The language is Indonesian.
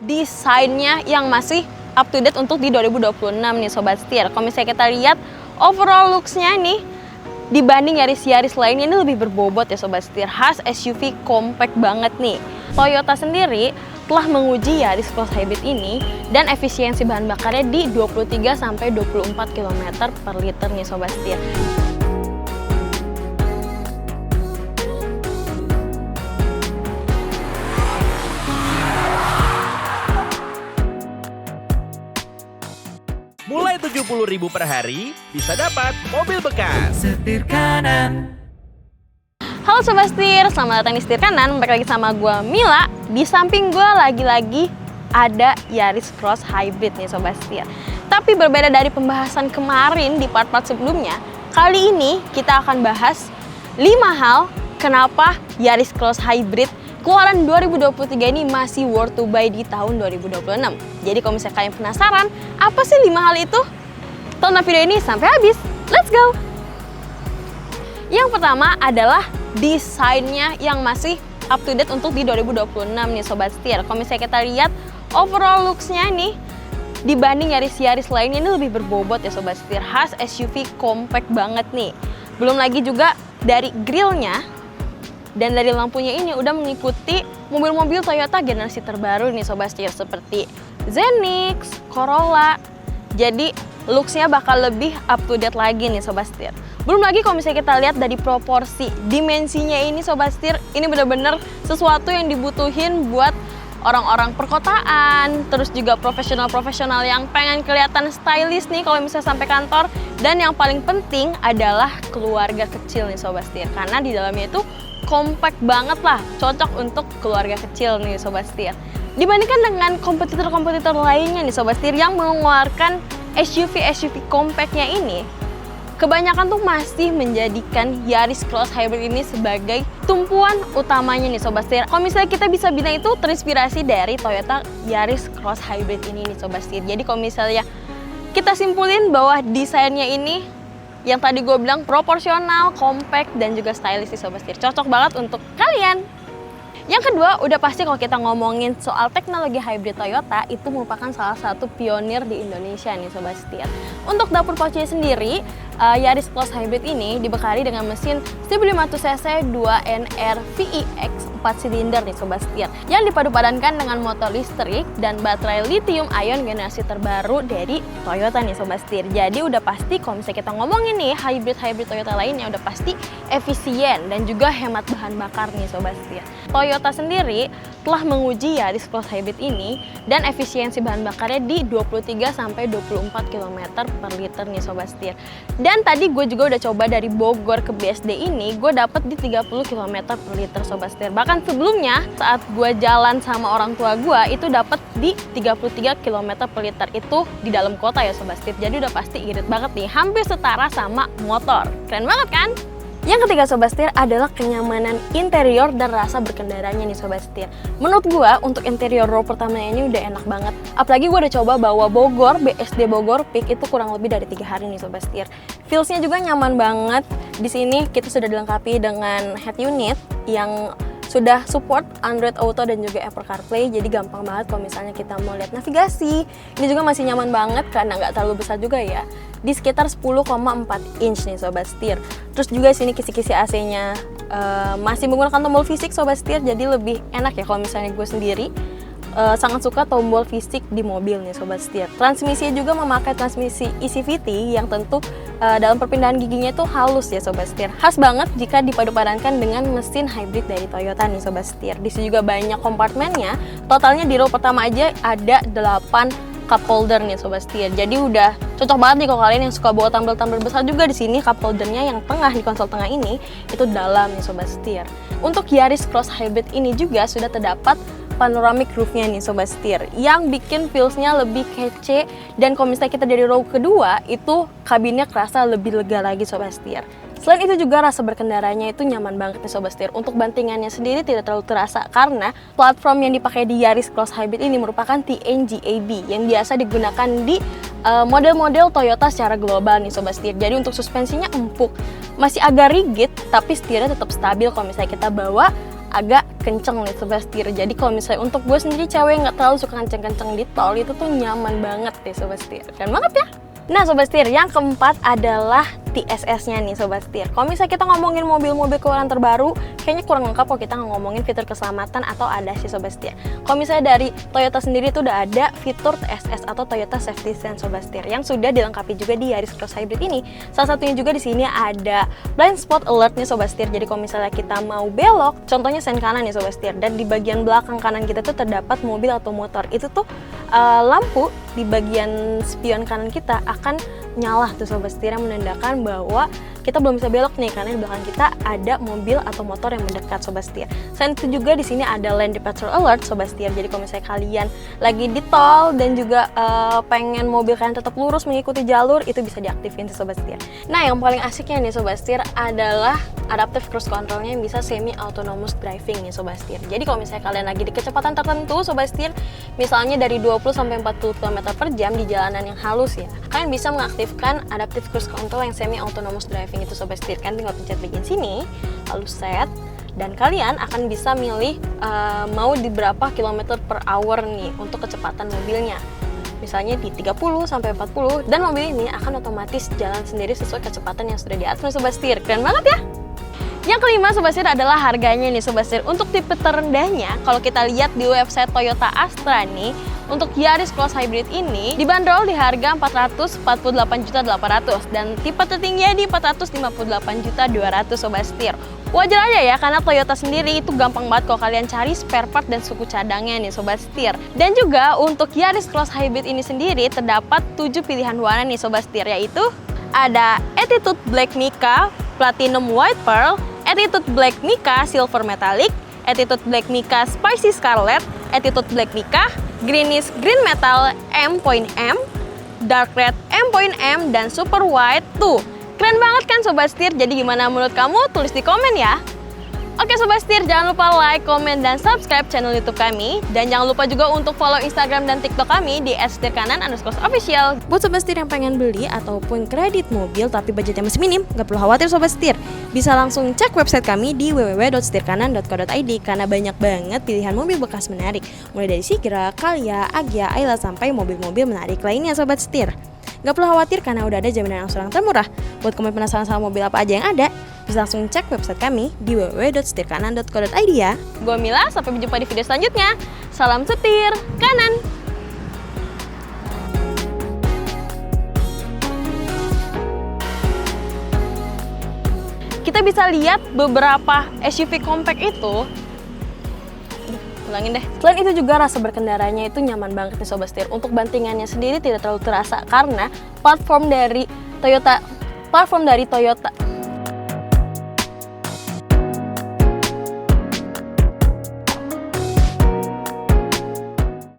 desainnya yang masih up to date untuk di 2026 nih Sobat Setir. Kalau misalnya kita lihat overall looks-nya nih, dibanding Yaris lainnya ini lebih berbobot ya Sobat Setir. Khas SUV compact banget nih. Toyota sendiri telah menguji Yaris Cross Hybrid ini dan efisiensi bahan bakarnya di 23-24 km per liter nih Sobat Setir. Mulai 70.000 per hari, bisa dapat mobil bekas. Setir kanan. Halo Sobat Setir, selamat datang di Setir Kanan. Balik lagi sama gue Mila. Di samping gue lagi-lagi ada Yaris Cross Hybrid nih Sobat Setir. Tapi berbeda dari pembahasan kemarin di part-part sebelumnya, kali ini kita akan bahas 5 hal kenapa Yaris Cross Hybrid keluaran 2023 ini masih worth to buy di tahun 2026. Jadi kalau misalnya kalian penasaran, apa sih 5 hal itu? Tonton video ini sampai habis. Let's go! Yang pertama adalah desainnya yang masih up to date untuk di 2026 nih Sobat Setir. Kalau misalnya kita lihat overall looks-nya nih, dibanding Yaris lainnya ini lebih berbobot ya Sobat Setir. Khas SUV compact banget nih. Belum lagi juga dari grillnya dan dari lampunya ini udah mengikuti mobil-mobil Toyota generasi terbaru nih Sobat Setir, seperti Zenix, Corolla. Jadi looks-nya bakal lebih up to date lagi nih Sobat Setir. Belum lagi kalau misalnya kita lihat dari proporsi dimensinya ini Sobat Setir, ini bener-bener sesuatu yang dibutuhin buat orang-orang perkotaan, terus juga profesional-profesional yang pengen kelihatan stylish nih kalau misalnya sampai kantor. Dan yang paling penting adalah keluarga kecil nih Sobat Setir, karena di dalamnya itu compact banget lah, cocok untuk keluarga kecil nih Sobat Setir. Dibandingkan dengan kompetitor-kompetitor lainnya nih Sobat Setir yang mengeluarkan SUV compactnya ini, kebanyakan tuh masih menjadikan Yaris Cross Hybrid ini sebagai tumpuan utamanya nih Sobat Setir. Kalau misalnya kita bisa bilang itu terinspirasi dari Toyota Yaris Cross Hybrid ini nih Sobat Setir. Jadi kalau misalnya kita simpulin bahwa desainnya ini yang tadi gue bilang proporsional, compact, dan juga stylish nih Sobat Setir. Cocok banget untuk kalian. Yang kedua, udah pasti kalau kita ngomongin soal teknologi hybrid Toyota, itu merupakan salah satu pionir di Indonesia nih Sobat Setir. Untuk dapur pouchnya sendiri, Yaris Cross Hybrid ini dibekali dengan mesin 1500cc 2NR VEX 4 silinder nih Sobat Setir, yang dipadu-padankan dengan motor listrik dan baterai lithium ion generasi terbaru dari Toyota nih Sobat Setir. Jadi udah pasti kalau misalnya kita ngomongin nih hybrid Toyota lainnya, udah pasti efisien dan juga hemat bahan bakar nih Sobat Setir. Toyota sendiri telah menguji Yaris Cross Hybrid ini dan efisiensi bahan bakarnya di 23-24 km per liter nih Sobat Setir. Dan tadi gue juga udah coba dari Bogor ke BSD ini, gue dapet di 30 km per liter Sobat Setir. Bahkan sebelumnya saat gue jalan sama orang tua gue itu dapet di 33 km per liter, itu di dalam kota ya Sobat Setir. Jadi udah pasti irit banget nih, hampir setara sama motor. Keren banget kan? Yang ketiga Sobat Setir adalah kenyamanan interior dan rasa berkendaranya nih Sobat Setir. Menurut gue untuk interior row pertama ini udah enak banget. Apalagi gue udah coba bawa Bogor, BSD Bogor Peak itu kurang lebih dari 3 hari nih Sobat Setir. Feels-nya juga nyaman banget. Di sini kita sudah dilengkapi dengan head unit yang sudah support Android Auto dan juga Apple CarPlay, jadi gampang banget kalau misalnya kita mau lihat navigasi. Ini juga masih nyaman banget karena nggak terlalu besar juga ya, di sekitar 10,4 inch nih Sobat Setir. Terus juga sini kisi-kisi AC-nya masih menggunakan tombol fisik Sobat Setir, jadi lebih enak ya kalau misalnya gue sendiri sangat suka tombol fisik di mobil nih Sobat Setir. Transmisinya juga memakai transmisi ECVT yang tentu dalam perpindahan giginya itu halus ya Sobat Setir. Khas banget jika dipadu-padankan dengan mesin hybrid dari Toyota nih Sobat Setir. Di sini juga banyak kompartemennya. Totalnya di row pertama aja ada 8 cup holder nih Sobat Setir. Jadi udah cocok banget nih kalau kalian yang suka bawa tumbler-tumbler besar juga. Di sini cup holdernya yang tengah, di konsol tengah ini itu dalam nih Sobat Setir. Untuk Yaris Cross Hybrid ini juga sudah terdapat panoramic roof-nya nih Sobat Setir, yang bikin feels-nya lebih kece. Dan kalau misalnya kita dari row kedua, itu kabinnya kerasa lebih lega lagi Sobat Setir. Selain itu juga rasa berkendaranya itu nyaman banget nih Sobat Setir. Untuk bantingannya sendiri tidak terlalu terasa karena platform yang dipakai di Yaris Cross Hybrid ini merupakan TNGA-B yang biasa digunakan di model-model Toyota secara global nih Sobat Setir. Jadi untuk suspensinya empuk, masih agak rigid tapi setirnya tetap stabil kalau misalnya kita bawa agak kenceng nih Sobat Setir. Jadi kalau misalnya untuk gue sendiri cewek nggak terlalu suka kenceng-kenceng di tol, itu tuh nyaman banget deh Sobat Setir. Keren banget ya. Nah Sobat Setir, yang keempat adalah TSS-nya nih Sobat Setir. Kalau misalnya kita ngomongin mobil-mobil keluaran terbaru, kayaknya kurang lengkap kalau kita ngomongin fitur keselamatan atau ADAS sih Sobat Setir. Kalau misalnya dari Toyota sendiri itu udah ada fitur TSS atau Toyota Safety Sense Sobat Setir yang sudah dilengkapi juga di Yaris Cross Hybrid ini. Salah satunya juga di sini ada blind spot alert nih Sobat Setir. Jadi kalau misalnya kita mau belok, contohnya sen kanan nih Sobat Setir, dan di bagian belakang kanan kita tuh terdapat mobil atau motor, itu tuh lampu di bagian spion kanan kita akan nyala tuh Sobat Setir, yang menandakan bahwa kita belum bisa belok nih karena di belakang kita ada mobil atau motor yang mendekat Sobat Setir. Selain itu juga di sini ada lane departure alert Sobat Setir. Jadi kalau misalnya kalian lagi di tol dan juga pengen mobil kalian tetap lurus mengikuti jalur, itu bisa diaktifin sih Sobat Setir. Nah yang paling asiknya nih Sobat Setir adalah adaptive cruise controlnya yang bisa semi autonomous driving nih Sobat Setir. Jadi kalau misalnya kalian lagi di kecepatan tertentu Sobat Setir, misalnya dari 20 sampai 40 km per jam di jalanan yang halus ya, kalian bisa mengaktifkan adaptive cruise control yang semi autonomous driving itu Sobat Setir. Kan tinggal pencet bagian sini, lalu set, dan kalian akan bisa milih mau di berapa kilometer per hour nih untuk kecepatan mobilnya. Misalnya di 30 sampai 40, dan mobil ini akan otomatis jalan sendiri sesuai kecepatan yang sudah diatur Sobat Setir. Keren banget ya. Yang kelima Sobat Setir adalah harganya nih Sobat Setir. Untuk tipe terendahnya, kalau kita lihat di website Toyota Astra nih, untuk Yaris Cross Hybrid ini dibanderol di harga 448.800.000 dan tipe tertingginya di 458.200.000 Sobat Setir. Wajar aja ya, karena Toyota sendiri itu gampang banget kalau kalian cari spare part dan suku cadangnya nih Sobat Setir. Dan juga untuk Yaris Cross Hybrid ini sendiri terdapat 7 pilihan warna nih Sobat Setir, yaitu ada Attitude Black Mica, Platinum White Pearl, Attitude Black Mica Silver Metallic, Attitude Black Mica Spicy Scarlet, Attitude Black Mica Greenish Green Metal M.M, Dark Red M.M, dan Super White tuh. Keren banget kan Sobat Setir? Jadi gimana menurut kamu? Tulis di komen ya. Oke Sobat Setir, jangan lupa like, komen, dan subscribe channel YouTube kami. Dan jangan lupa juga untuk follow Instagram dan TikTok kami di @setirkanan_official. Buat Sobat Setir yang pengen beli ataupun kredit mobil tapi budgetnya masih minim, gak perlu khawatir Sobat Setir. Bisa langsung cek website kami di www.setirkanan.co.id karena banyak banget pilihan mobil bekas menarik. Mulai dari Sigra, Calya, Agya, Ayla, sampai mobil-mobil menarik lainnya Sobat Setir. Gak perlu khawatir karena udah ada jaminan angsuran termurah. Buat kamu penasaran sama mobil apa aja yang ada, bisa langsung cek website kami di www.setirkanan.co.id ya. Gue Mila, sampai berjumpa di video selanjutnya. Salam setir kanan. Kita bisa lihat beberapa SUV compact itu. Ulangin deh. Selain itu juga rasa berkendaranya itu nyaman banget nih Sobat Setir. Untuk bantingannya sendiri tidak terlalu terasa karena platform dari Toyota